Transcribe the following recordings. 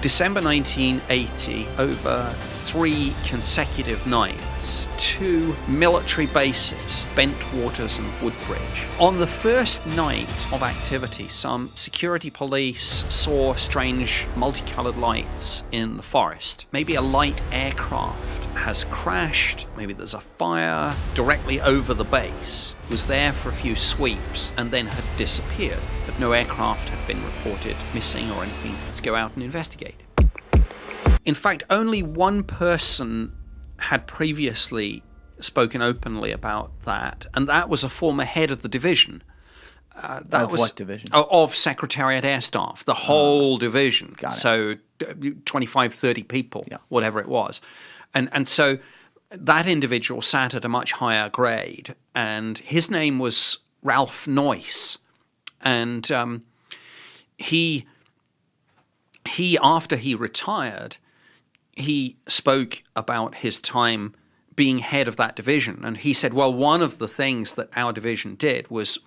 December 1980, over 3 consecutive nights, 2 military bases, Bentwaters and Woodbridge. On the first night of activity, some security police saw strange multicolored lights in the forest. Maybe a light aircraft has crashed, maybe there's a fire directly over the base, was there for a few sweeps and then had disappeared, but no aircraft had been reported missing or anything. Let's go out and investigate. In fact, only one person had previously spoken openly about that, and that was a former head of the division. What division? Of Secretariat Air Staff, the whole division. Got it. So 25, 30 people, whatever it was. And so that individual sat at a much higher grade, and his name was Ralph Noyce. And he, after he retired, he spoke about his time being head of that division. And he said, well, one of the things that our division did was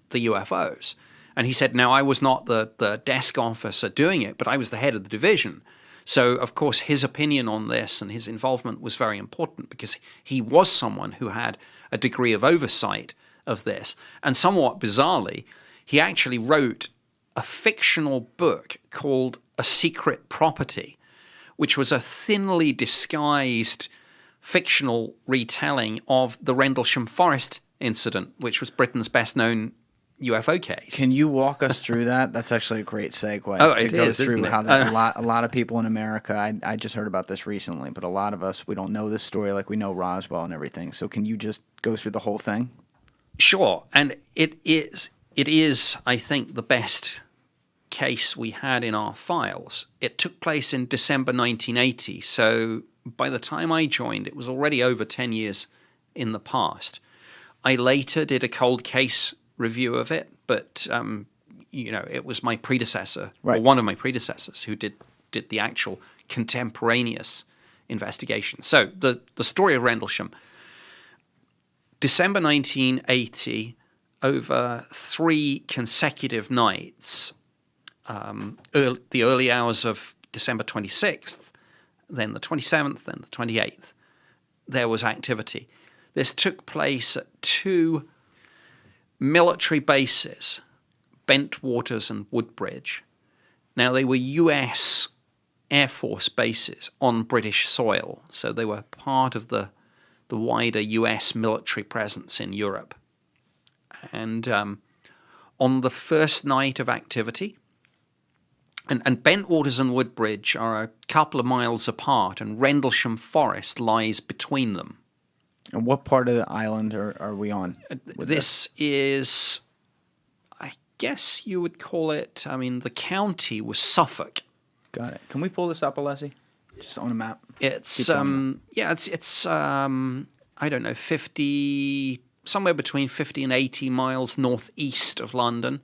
the UFOs. And he said, now, I was not the desk officer doing it, but I was the head of the division. So, of course, his opinion on this and his involvement was very important because he was someone who had a degree of oversight of this. And somewhat bizarrely, he actually wrote a fictional book called A Secret Property, which was a thinly disguised fictional retelling of the Rendlesham Forest incident, which was Britain's best-known UFO case. Can you walk us through that? That's actually a great segue. Oh, to it go is, through isn't it? how that, a lot of people in America, I just heard about this recently, but a lot of us, we don't know this story like we know Roswell and everything. So can you just go through the whole thing? Sure. And it is, I think, the best case we had in our files. It took place in December 1980, so by the time I joined, it was already over 10 years in the past. I later did a cold case review of it, but it was my predecessor, or one of my predecessors, who did the actual contemporaneous investigation. So the story of Rendlesham, December 1980, over 3 consecutive nights, the early hours of December 26th, then the 27th, then the 28th, there was activity. This took place at 2 military bases, Bentwaters and Woodbridge. Now, they were U.S. Air Force bases on British soil, so they were part of the wider U.S. military presence in Europe. And on the first night of activity, and Bentwaters and Woodbridge are a couple of miles apart, and Rendlesham Forest lies between them. And what part of the island are we on? This is, I guess you would call it, the county was Suffolk. Got it. Can we pull this up, Alessi? Just on a map. It's, it's I don't know, 50, somewhere between 50 and 80 miles northeast of London.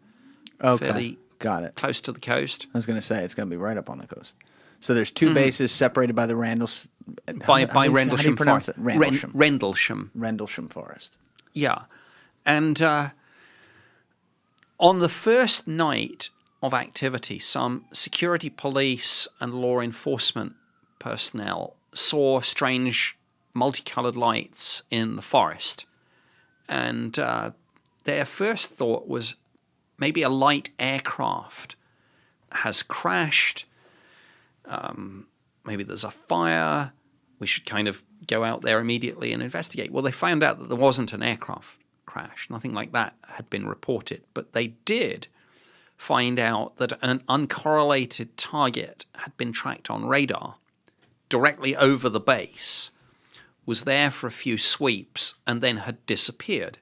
Okay. Fairly got it. Close to the coast. I was going to say, it's going to be right up on the coast. So there's 2 bases separated by the Rendlesham. By Rendlesham How do you pronounce it? Rendlesham. Rendlesham. Rendlesham Forest. Yeah. And on the first night of activity, some security police and law enforcement personnel saw strange multicolored lights in the forest. And their first thought was maybe a light aircraft has crashed. Maybe there's a fire. We should kind of go out there immediately and investigate. Well, they found out that there wasn't an aircraft crash. Nothing like that had been reported. But they did find out that an uncorrelated target had been tracked on radar directly over the base, was there for a few sweeps, and then had disappeared.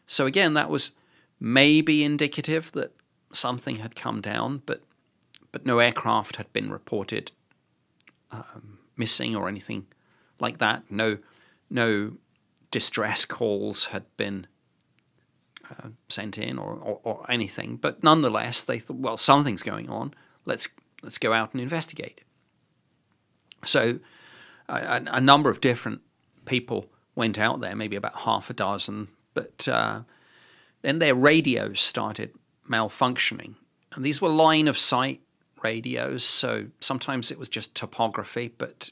So again, that was maybe indicative that something had come down, but no aircraft had been reported missing or anything like that. No distress calls had been sent in or anything. But nonetheless, they thought, well, something's going on. Let's go out and investigate. So a number of different people went out there, maybe about half a dozen, but then their radios started malfunctioning. And these were line-of-sight radios, so sometimes it was just topography, but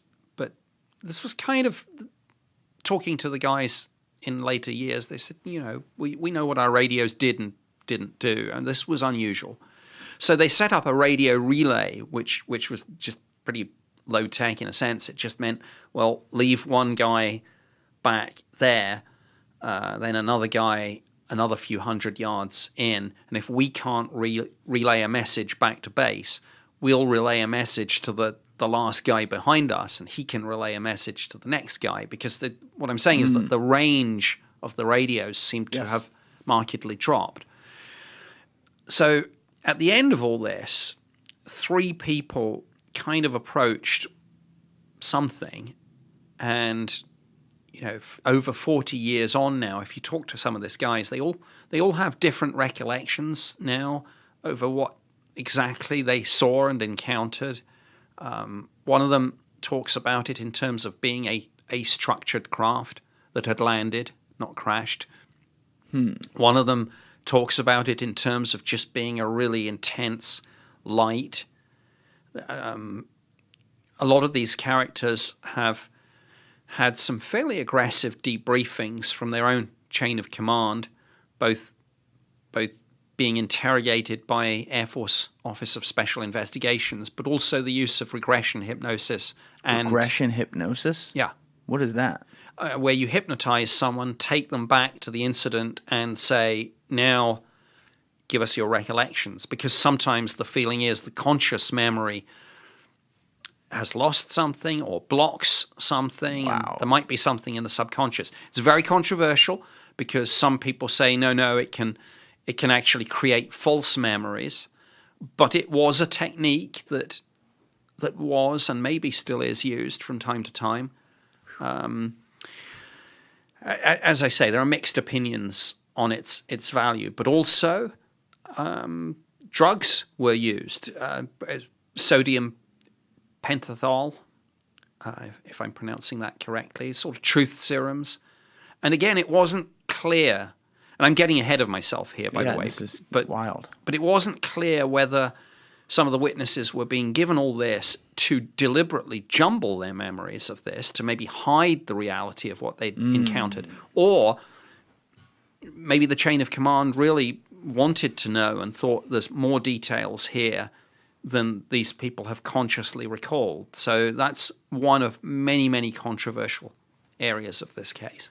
this was kind of talking to the guys in later years. They said, we know what our radios did and didn't do, and this was unusual. So they set up a radio relay, which was just pretty low tech in a sense. It just meant, well, leave one guy back there, then another guy another few hundred yards in, and if we can't relay a message back to base, we'll relay a message to the last guy behind us, and he can relay a message to the next guy, because what I'm saying is that the range of the radios seemed to have markedly dropped. So at the end of all this, 3 people kind of approached something, and over 40 years on now, if you talk to some of these guys, they all have different recollections now over what exactly they saw and encountered. One of them talks about it in terms of being a structured craft that had landed, not crashed. One of them talks about it in terms of just being a really intense light. A lot of these characters have had some fairly aggressive debriefings from their own chain of command, both being interrogated by Air Force Office of Special Investigations, but also the use of regression hypnosis. Regression hypnosis? Yeah. What is that? Where you hypnotize someone, take them back to the incident, and say, now give us your recollections. Because sometimes the feeling is the conscious memory has lost something or blocks something. Wow. And there might be something in the subconscious. It's very controversial, because some people say, no, it can actually create false memories. But it was a technique that was and maybe still is used from time to time. As I say, there are mixed opinions on its value, but also drugs were used. Sodium pentothal, if I'm pronouncing that correctly, sort of truth serums. And again, it wasn't clear, and I'm getting ahead of myself here, by the way. This is wild. But it wasn't clear whether some of the witnesses were being given all this to deliberately jumble their memories of this, to maybe hide the reality of what they'd encountered, or maybe the chain of command really wanted to know and thought there's more details here than these people have consciously recalled. So that's one of many, many controversial areas of this case.